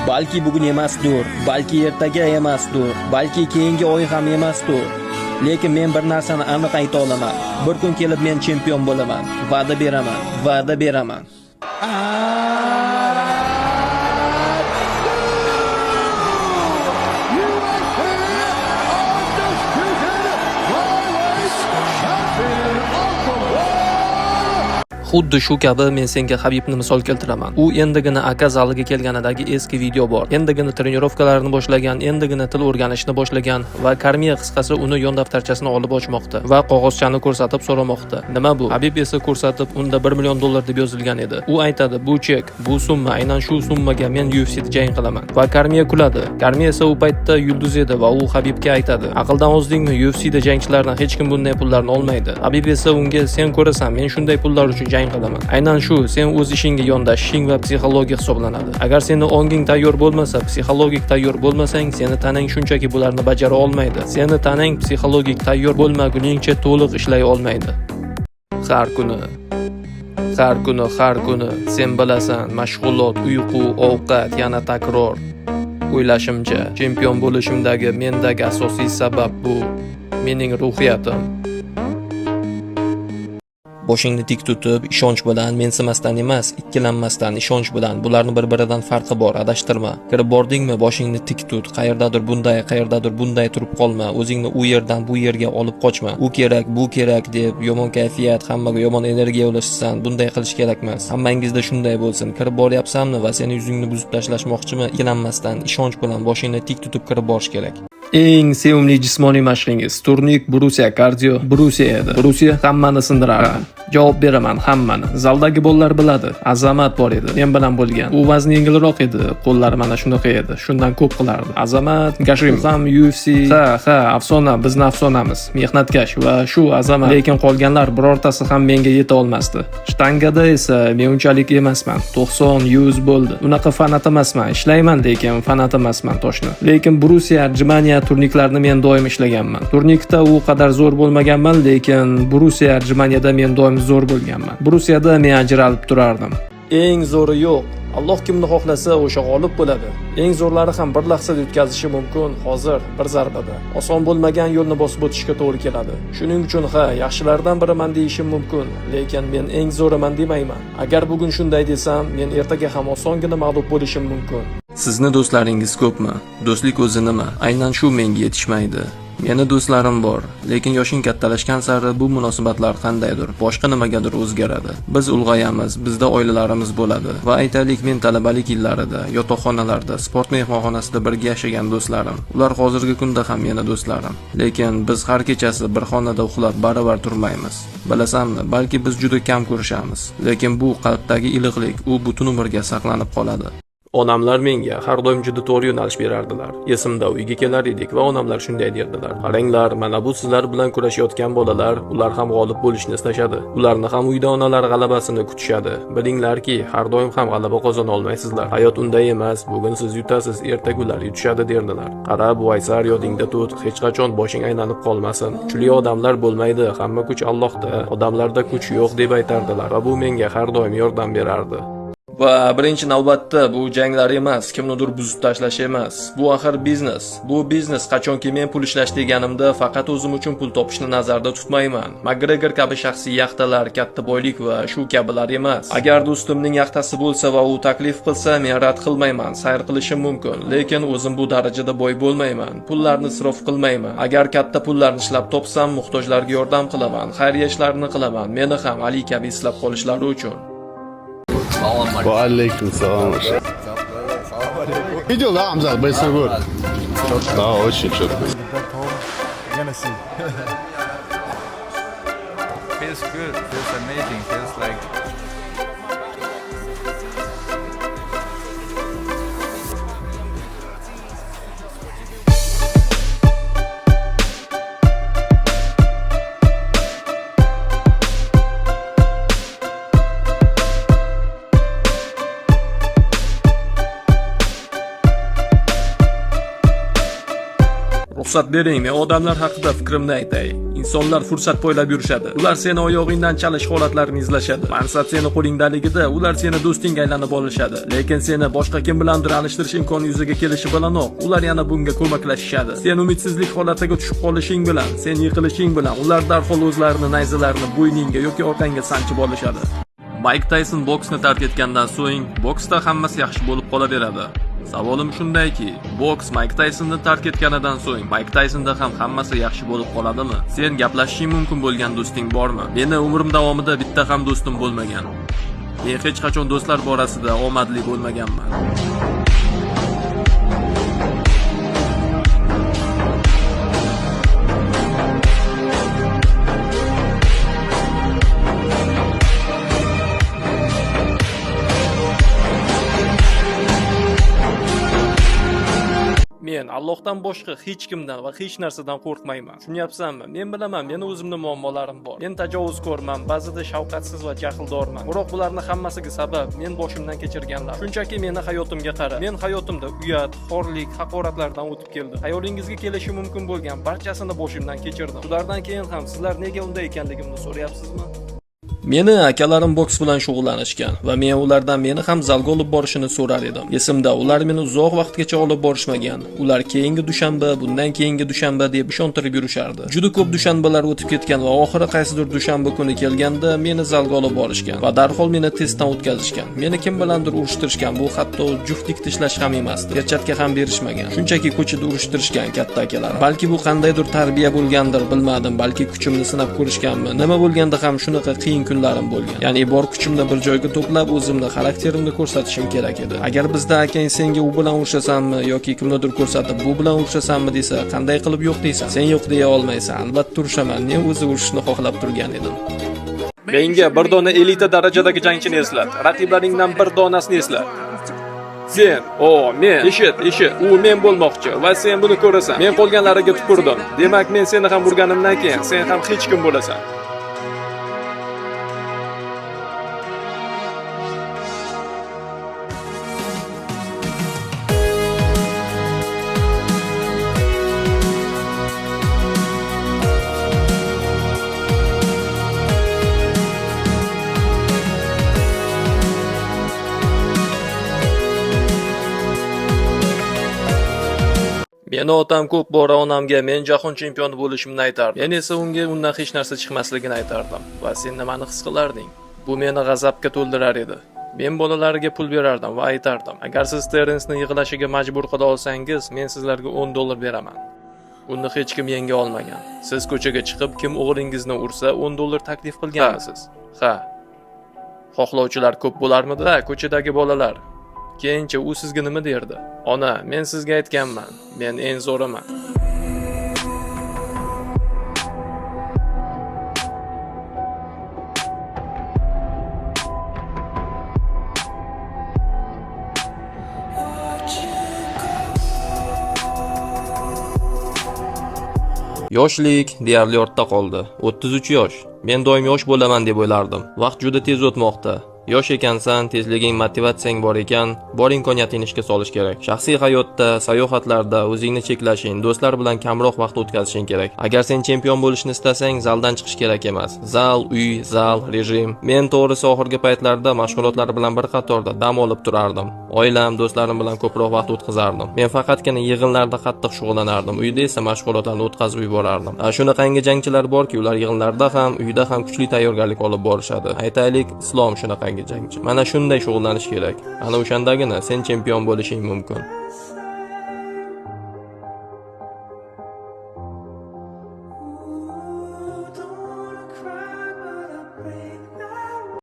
Balki bugun emasdir, balki ertaga emasdir, balki keyingi oy ham emasdir. Lekin men bir narsani aniq ayta olaman. Bir kun kelib men chempion bo'laman. Va'da beraman, va'da beraman. Xuddi shu kabi men senga Habibni misol keltiraman. U endigina aka zaliga kelganidagi eski video bor. Endigina trenirovkalarni boshlagan, endigina til o'rganishni boshlagan va Karmiya qisqasi uni yon daftarchasini olib ochmoqda va qog'ozchani ko'rsatib so'ramoqda. Nima bu? Habib esa ko'rsatib, unda $1 million deb yozilgan edi. U aytadi, bu chek, bu summa, aynan shu summaga men UFC'da jang qilaman. Va Karmiya kuladi. Karmiya esa u paytda yulduz edi va u Habibga aytadi, aqldan ozdingmi? UFC'da jangchilardan hech kim bunday pullarni olmaydi. Habib esa unga, sen ko'rasan, men shunday pullar uchun jang qilaman. Aynan shu sen o'z ishingga yondashishing va psixologiya hisoblanadi. Agar seni onging tayyor bo'lmasa, psixologik tayyor bo'lmasang, seni tanang shunchaki bularni bajara olmaydi. Seni tanang psixologik tayyor bo'lmaguningcha to'liq ishlay olmaydi. Har kuni sen bilasan, mashg'ulot, uyqu, ovqat, yana takror. O'ylashimcha, chempion bo'lishimdagi mendagi asosiy sabab bu mening ruhiyatim. Boshingni tik tutib, ishonch bilan, mensimasdan emas, ikkilanmasdan, ishonch bilan. Bularning bir-biridan farqi bor, adashtirma. Kirib bordingmi, boshingni tik tut. Qayerdadir bunday turib qolma. O'zingni u yerdan bu yerga olib qochma. U kerak, bu kerak deb yomon kayfiyat, hammaga yomon energiya ulashsan. Bunday qilish kerak emas. Hammangizda shunday bo'lsin. Kirib boryapsanmi va seni yuzingni buzib tashlashmoqchimi? Ikkilanmasdan, ishonch bilan boshingni tik tutib kirib borish kerak. Eng sevimli jismoniy mashqingiz turnik, Brusiya, kardio, Brusiya edi. Brusiya hammani sindirardi. Javob beraman, hammani. Zaldagi bolalar biladi. Azamat bor edi. Men bilan bo'lgan. U vazni yengilroq edi, qo'llari mana shunaqa edi. Shundan ko'p qilardi. Azamat, Gashim ham UFC. Ha, afsona, bizni afsonamiz. Mehnatkash va shu Azamat. Lekin qolganlar birortasi ham menga yeta olmasdi. Shtangada esa men unchalik emasman. 90-100 bo'ldi. Unaqa fanat emasman. Ishlayman lekin fanat emasman toshni. Lekin Brusiya, Arjmaniya turniklarni men doim ishlaganman. Turnikda u qadar zo'r bo'lmaganman, lekin Brusiya, Arjmaniyada men doim zo'r bo'lganman. Brusiyada men ajralib turardim. Eng zo'ri yo'q. Alloh kimni xohlasa o'sha g'olib bo'ladi. Eng zo'rlari ham bir lahzada yutkazishi mumkin, hozir bir zarbada. Oson bo'lmagan yo'lni bosib o'tishga to'g'ri keladi. Shuning uchun yaxshilardan biriman deyishim mumkin, lekin men eng zo'riman demayman. Agar bugun shunday desam, men ertaga ham osongina mag'lub bo'lishim mumkin. Sizni do'stlaringiz ko'pmi? Do'stlik o'zi nima? Aynan shu menga yetishmaydi. Meni do'stlarim bor, lekin yoshing kattalashgan sari bu munosabatlar qandaydir, boshqa nimagadir o'zgaradi. Biz ulg'ayamiz, bizda oilalarimiz bo'ladi va aytaylik, men talabalik yillarida, yotoqxonalarda, sport mehmonxonasida birga yashagan do'stlarim. Ular hozirgi kunda ham meni do'stlarim. Lekin biz har kechasi bir xonada uxlab baravar turmaymiz. Bilasanmi, balki biz juda kam ko'rishamiz, lekin bu qalbdagi iliqlik, u butun umrga saqlanib qoladi. Onamlar menga har doim juda to'g'ri yo'nalish berardilar. Esimda uyga kelar edik va onamlar shunday derdilar: "Qaranglar, mana bu sizlar bilan kurashayotgan bolalar, ular ham g'olib bo'lishni istashadi. Ularni ham uyda onalar g'alabasini kutishadi. Bilinglarki, har doim ham g'alaba qozona olmaysizlar. Hayot unday emas. Bugun siz yutasiz, ertaga ular yutishadi" derdilar. Qara, bu Aysar, yodingda tut, hech qachon boshing aylanib qolmasin. Kuchli odamlar bo'lmaydi, hamma kuch Allohda. Odamlarda kuch yo'q deb aytardilar va bu menga har doim yordam berardi. Va birinchi navbatda bu janglar emas, kimnidir buzib tashlash emas. Bu axir biznes. Bu biznes qachonki men pul ishlash deganimda faqat o'zim uchun pul topishni nazarda tutmayman. McGregor kabi shaxsiy yaxtalar, katta boylik va shu kabilar emas. Agar do'stimning yaxtasi bo'lsa va u taklif qilsa, men rad qilmayman, sayr qilishim mumkin. Lekin o'zim bu darajada boy bo'lmayman. Pullarni isrof qilmayman. Agar katta pullarni ishlab topsam, muhtojlarga yordam qilaman, xayriya ishlarini qilaman. Meni ham Ali kabi eslab qolishlari uchun. Валейкум салам. Видел, да, Амзат, бойцовой год? Да, очень четко. Feels good, feels amazing, feels like Ruxsat bering, men odamlar haqida fikrimni aytay. Insonlar fursat poylab yurishadi. Ular seni oyog'ingdan chalish holatlarini izlashadi. Mansab seni qo'lingdaligida ular seni do'stingga aylanib olishadi. Lekin seni boshqa kim bilandir anishtirish imkoni yuzaga kelishi bilanoq ular yana bunga ko'maklashishadi. Sen umidsizlik holatiga tushib qolishing bilan, sen yiqilishing bilan ular darhol o'zlarini nayzalarini bo'yningga yoki orqangga sanchib olishadi. Mike Tyson boksni tark etgandan so'ng boksda hammasi yaxshi bo'lib qolaveradi. Savolim shundayki, boks Mike Tysonni tark etganidan so'ng Mike Tysonda ham hammasi yaxshi bo'lib qoladimi? Sen gaplashishing mumkin bo'lgan do'sting bormi? Meni umrim davomida bitta ham do'stim bo'lmagan. Men hech qachon do'stlar borasida omadli bo'lmaganman. Men Allohdan boshqa hech kimdan va hech narsadan qo'rqmayman. Tushunyapsanmi? Men bilaman, meni o'zimning muammolarim bor. Men tajovuzkorman, ba'zida shafqatsiz va jahldorman. Biroq bularning hammasiga sabab men boshimdan kechirganlar. Shunchaki meni hayotimga qara. Men hayotimda uyat, xorlik, haqoratlardan o'tib keldim. Xayolingizga kelishi mumkin bo'lgan barchasini boshimdan kechirdim. Ulardan keyin ham sizlar nega unday ekanligimni so'rayapsizmi? Meni akalarim boks bilan shug'ullanishgan va men ulardan meni ham zalga olib borishini so'rar edim. Esimda, ular meni uzoq vaqtgacha olib borishmagan. Ular keyingi dushanba, bundan keyingi dushanba deb ishontirib yurishardi. Juda ko'p dushanbalar o'tib ketgan va oxiri qaysidir dushanba kuni kelganda meni zalga olib borishgan va darhol meni testdan o'tkazishgan. Meni kim bilandir urishtirishgan. Bu hatto juftlik tishlash ham emasdi. Perchatka ham berishmagan. Shunchaki ko'chada urishtirishgan katta akalar. Balki bu qandaydir tarbiya bo'lgandir, bilmadim. Balki kuchimni sinab ko'rishganmi. Nima bo'lganda ham shunaqa qiyin kunlarim bo'lgan. Ya'ni bor kuchimni bir joyga to'plab o'zimni xarakterimni ko'rsatishim kerak edi. Agar bizda akang senga u bilan urishasanmi yoki kimnidir ko'rsatib bu bilan urishasanmi desa, qanday qilib yo'q deysan? Sen yo'q deya olmaysan. Albatta urishaman. Men o'zi urishni xohlab turgan edim. Menga bir dona elita darajadagi jangchini eslat. Raqiblaringdan bir donasini eslat. Sen, men, eshit, u men bo'lmoqchi va sen buni ko'rasan. Men qolganlariga tupurdim. Demak, men seni ham urganimdan keyin sen ham hech kim bo'lasan. Meni otam ko'p bora onamga men jahon chempioni bo'lishimni aytardi. Men esa unga undan hech narsa chiqmasligini aytardim. Va sen nimani his qilarding? Bu meni g'azabga to'ldirar edi. Men bolalariga pul berardim va aytardim: agar siz Terensni yig'lashiga majbur qila olsangiz, men sizlarga $10 beraman. Uni hech kim yenga olmagan. Siz ko'chaga chiqib kim o'g'lingizni ursa $10 taklif qilganmisiz? Ha. Xohlovchilar ko'p bo'larmidi? Ko'chadagi bolalar. Keyincha u sizga nima derdi? Ona, men sizga aytganman, men eng zo'riman. Yoshlik deyarli ortda qoldi. 33 yosh. Men doim yosh bo'laman deb o'ylardim. Vaqt juda tez o'tmoqda. Yosh ekansan, tezliging, motivatsiyang bor ekan, bor imkoniyatini ishga solish kerak. Shaxsiy hayotda, sayohatlarda o'zingni cheklashing, do'stlar bilan kamroq vaqt o'tkazishing kerak. Agar sen chempion bo'lishni istasang, zaldan chiqish kerak emas. Zal, uy, zal, rejim. Men to'g'risi oxirgi paytlarda mashg'ulotlar bilan bir qatorda dam olib turardim. Oilam, do'stlarim bilan ko'proq vaqt o'tkazardim. Men faqatgina yig'inlarda qattiq shug'ullanardim. Uyda esa mashg'ulotlarni o'tkazib yuborardim. Shunaqangi jangchilar borki, ular yig'inlarda ham, uyda ham kuchli tayyorgarlik olib borishadi. Aytaylik, Islom shunaqa jangchi. Mana shunday shug'ullanish kerak. Ana o'shandagina sen chempion bo'lishing mumkin.